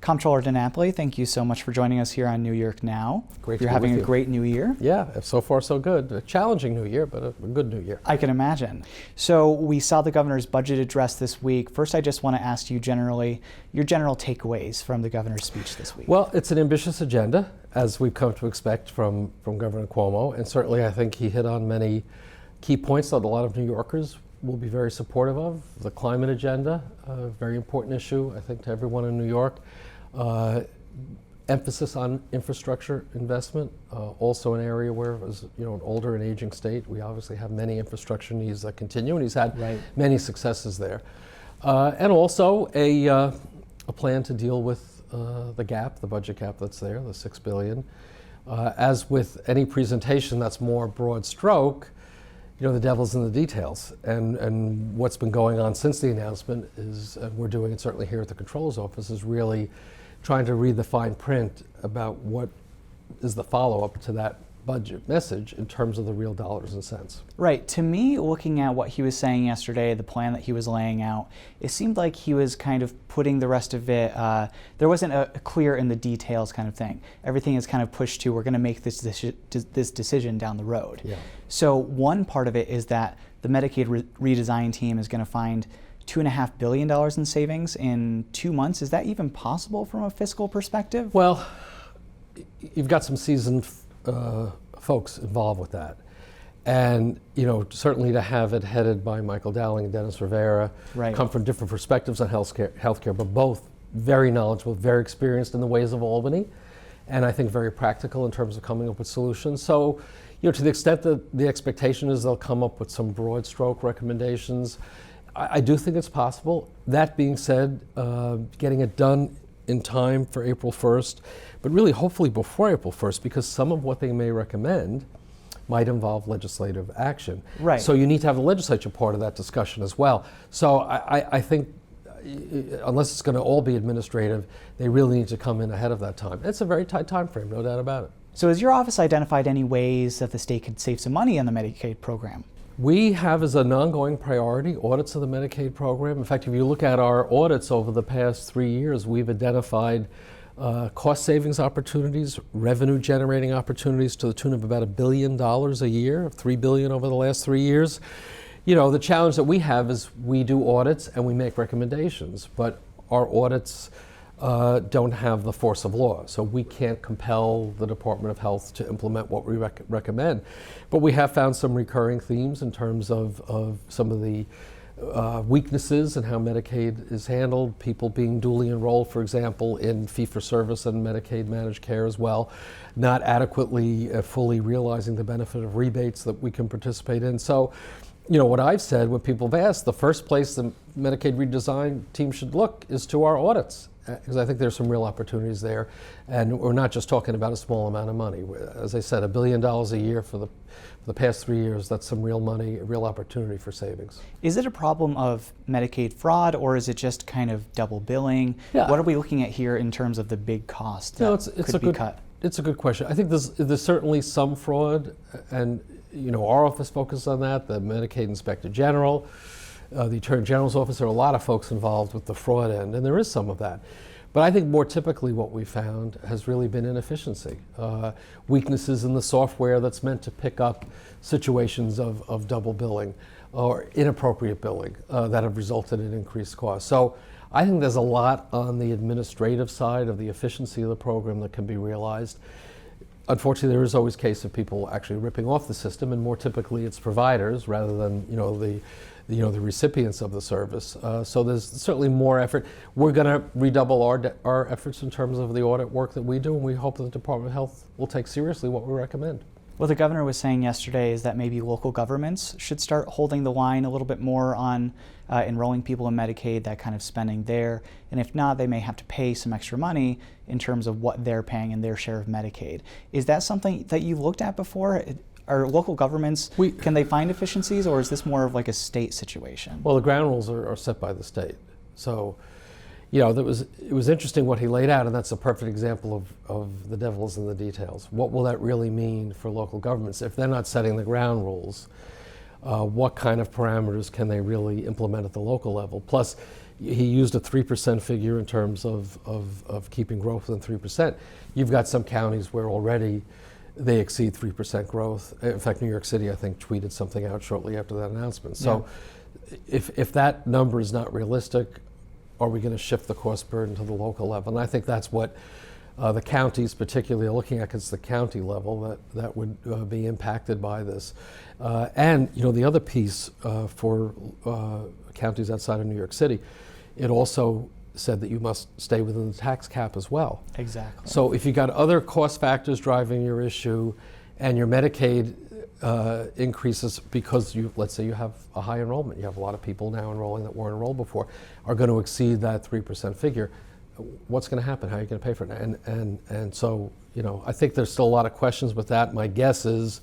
Comptroller DiNapoli, thank you so much for joining us here on New York Now. Great. You're having a great new year. Yeah, so far so good. A challenging new year, but a good new year. I can imagine. So we saw the governor's budget address this week. First, I just want to ask you generally, your general takeaways from the governor's speech this week. Well, it's an ambitious agenda, as we've come to expect from Governor Cuomo, and certainly I think he hit on many key points that a lot of New Yorkers will be very supportive of. The climate agenda, a very important issue, I think, to everyone in New York. Emphasis on infrastructure investment, also an area where, as an older and aging state, we obviously have many infrastructure needs that continue, and he's had many successes there. And also a plan to deal with the gap, the budget gap that's there, the $6 billion. As with any presentation that's more broad stroke, the devil's in the details. And what's been going on since the announcement is, and we're doing it certainly here at the Comptroller's Office, is really trying to read the fine print about what is the follow-up to that budget message in terms of the real dollars and cents. Right. To me, looking at what he was saying yesterday, the plan that he was laying out, it seemed like he was kind of putting the rest of it, there wasn't a clear in the details kind of thing. Everything is kind of pushed to, we're going to make this decision down the road. Yeah. So one part of it is that the Medicaid redesign team is going to find $2.5 billion in savings in 2 months. Is that even possible from a fiscal perspective? Well, you've got some seasoned folks involved with that. And, certainly to have it headed by Michael Dowling and Dennis Rivera, come from different perspectives on healthcare, but both very knowledgeable, very experienced in the ways of Albany, and I think very practical in terms of coming up with solutions. So, to the extent that the expectation is they'll come up with some broad stroke recommendations, I do think it's possible. That being said, getting it done in time for April 1st, but really hopefully before April 1st, because some of what they may recommend might involve legislative action. Right. So you need to have the legislature part of that discussion as well. So I think unless it's going to all be administrative, they really need to come in ahead of that time. It's a very tight time frame, no doubt about it. So has your office identified any ways that the state could save some money on the Medicaid program? We have as an ongoing priority audits of the Medicaid program. In fact, if you look at our audits over the past 3 years, we've identified cost savings opportunities, revenue generating opportunities to the tune of about $1 billion a year, $3 billion over the last 3 years. The challenge that we have is we do audits and we make recommendations, but our audits don't have the force of law. So we can't compel the Department of Health to implement what we recommend. But we have found some recurring themes in terms of some of the weaknesses in how Medicaid is handled, people being duly enrolled, for example, in fee-for-service and Medicaid managed care as well, not adequately fully realizing the benefit of rebates that we can participate in. So, what I've said when people have asked, the first place the Medicaid redesign team should look is to our audits, because I think there's some real opportunities there. And we're not just talking about a small amount of money. As I said, $1 billion a year for the past 3 years, that's some real money, a real opportunity for savings. Is it a problem of Medicaid fraud, or is it just kind of double billing? Yeah. What are we looking at here in terms of the big cost that could be cut? It's a good question. I think there's certainly some fraud, and our office focuses on that, the Medicaid Inspector General, the Attorney General's office. There are a lot of folks involved with the fraud end, and there is some of that. But I think more typically what we found has really been inefficiency, weaknesses in the software that's meant to pick up situations of double billing or inappropriate billing that have resulted in increased costs. So I think there's a lot on the administrative side of the efficiency of the program that can be realized. Unfortunately, there is always a case of people actually ripping off the system, and more typically it's providers rather than the recipients of the service. So there's certainly more effort. We're going to redouble our efforts in terms of the audit work that we do, and we hope that the Department of Health will take seriously what we recommend. What the governor was saying yesterday is that maybe local governments should start holding the line a little bit more on enrolling people in Medicaid, that kind of spending there. And if not, they may have to pay some extra money in terms of what they're paying in their share of Medicaid. Is that something that you've looked at before? Are local governments, can they find efficiencies, or is this more of like a state situation? Well, the ground rules are set by the state. So, it was interesting what he laid out, and that's a perfect example of the devil's in the details. What will that really mean for local governments if they're not setting the ground rules? What kind of parameters can they really implement at the local level? Plus, he used a 3% figure in terms of keeping growth within 3%. You've got some counties where already they exceed 3% growth. In fact, New York City, I think, tweeted something out shortly after that announcement. So if that number is not realistic, are we going to shift the cost burden to the local level? And I think that's what the counties particularly are looking at, 'cause it's the county level that would be impacted by this. And the other piece for counties outside of New York City, it also said that you must stay within the tax cap as well. Exactly. So if you got other cost factors driving your issue and your Medicaid increases because let's say you have a high enrollment, you have a lot of people now enrolling that weren't enrolled before, are going to exceed that 3% figure, what's going to happen? How are you going to pay for it? And so, I think there's still a lot of questions with that. My guess is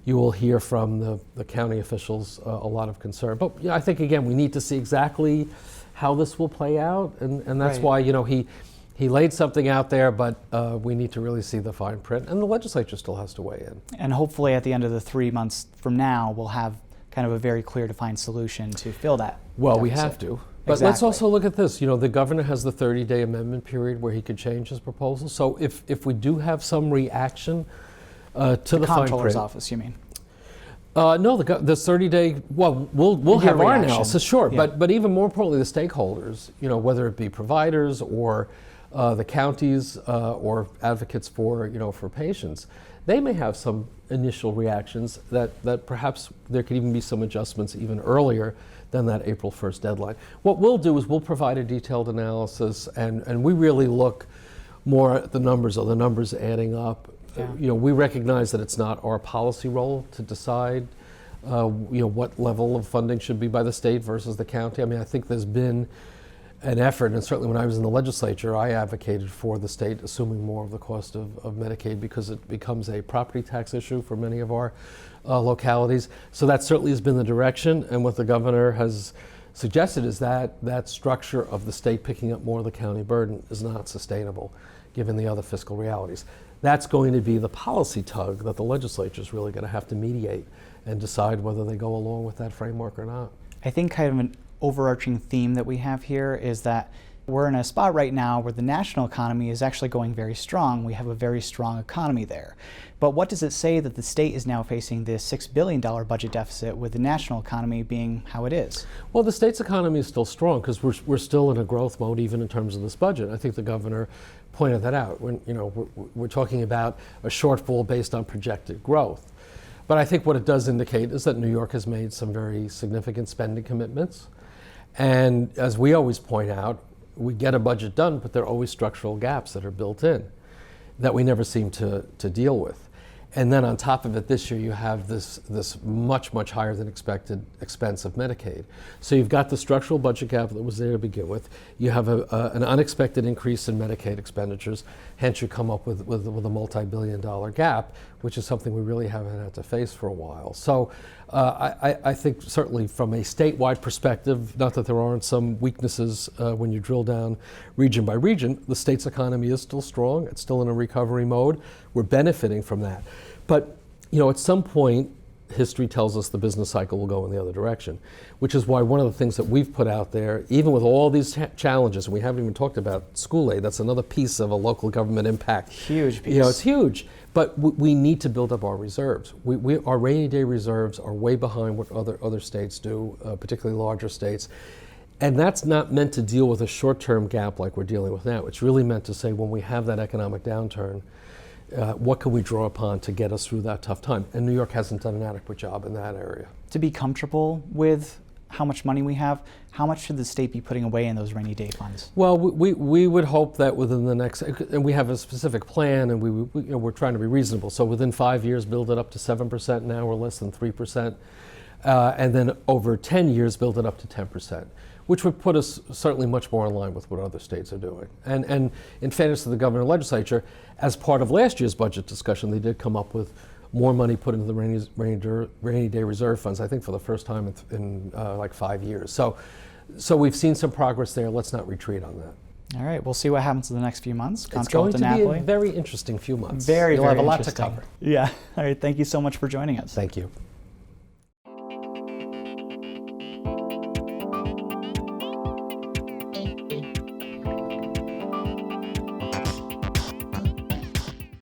you will hear from the county officials a lot of concern. But I think, again, we need to see exactly how this will play out, and that's why he laid something out there, but we need to really see the fine print, and the legislature still has to weigh in. And hopefully at the end of the 3 months from now, we'll have kind of a very clear defined solution to fill that Well, we deficit. have to. But let's also look at this. The governor has the 30-day amendment period where he could change his proposal. So if we do have some reaction to the fine Comptroller's print, office, you mean? no, the 30-day. Well, we'll have our analysis, sure. Yeah. But even more importantly, the stakeholders. Whether it be providers or the counties or advocates for patients, they may have some initial reactions that perhaps there could even be some adjustments even earlier than that April 1st deadline. What we'll do is we'll provide a detailed analysis, and we really look more at the numbers. Are the numbers adding up? Yeah. We recognize that it's not our policy role to decide what level of funding should be by the state versus the county. I mean, I think there's been an effort, and certainly when I was in the legislature, I advocated for the state assuming more of the cost of Medicaid because it becomes a property tax issue for many of our localities. So that certainly has been the direction, and what the governor has suggested is that structure of the state picking up more of the county burden is not sustainable given the other fiscal realities. That's going to be the policy tug that the legislature is really going to have to mediate and decide whether they go along with that framework or not. I think kind of an overarching theme that we have here is that we're in a spot right now where the national economy is actually going very strong. We have a very strong economy there. But what does it say that the state is now facing this $6 billion budget deficit with the national economy being how it is? Well, the state's economy is still strong because we're still in a growth mode even in terms of this budget. I think the governor pointed that out. When we're talking about a shortfall based on projected growth. But I think what it does indicate is that New York has made some very significant spending commitments. And as we always point out, we get a budget done, but there are always structural gaps that are built in that we never seem to deal with. And then on top of it, this year you have this much, much higher than expected expense of Medicaid. So you've got the structural budget gap that was there to begin with. You have an unexpected increase in Medicaid expenditures. Hence you come up with a multi-billion-dollar gap, which is something we really haven't had to face for a while. So I think certainly from a statewide perspective, not that there aren't some weaknesses when you drill down region by region, the state's economy is still strong. It's still in a recovery mode. We're benefiting from that. But at some point, history tells us the business cycle will go in the other direction, which is why one of the things that we've put out there, even with all these challenges, and we haven't even talked about school aid, that's another piece of a local government impact. Huge piece. It's huge. But we need to build up our reserves. Our rainy day reserves are way behind what other states do, particularly larger states. And that's not meant to deal with a short-term gap like we're dealing with now. It's really meant to say when we have that economic downturn, what can we draw upon to get us through that tough time? And New York hasn't done an adequate job in that area. To be comfortable with how much money we have, how much should the state be putting away in those rainy day funds? Well, we would hope that within the next, and we have a specific plan, and we're trying to be reasonable. So within 5 years, build it up to 7%. Now we're less than 3%, and then over 10 years, build it up to 10%, which would put us certainly much more in line with what other states are doing. And in fairness to the governor and legislature, as part of last year's budget discussion, they did come up with more money put into the rainy day reserve funds, I think for the first time in like 5 years. So So we've seen some progress there. Let's not retreat on that. All right, we'll see what happens in the next few months. It's Comptroller going to be Napoli. a very interesting few months. Very, You'll very have a lot to interesting. cover. Yeah. All right. Thank you so much for joining us. Thank you.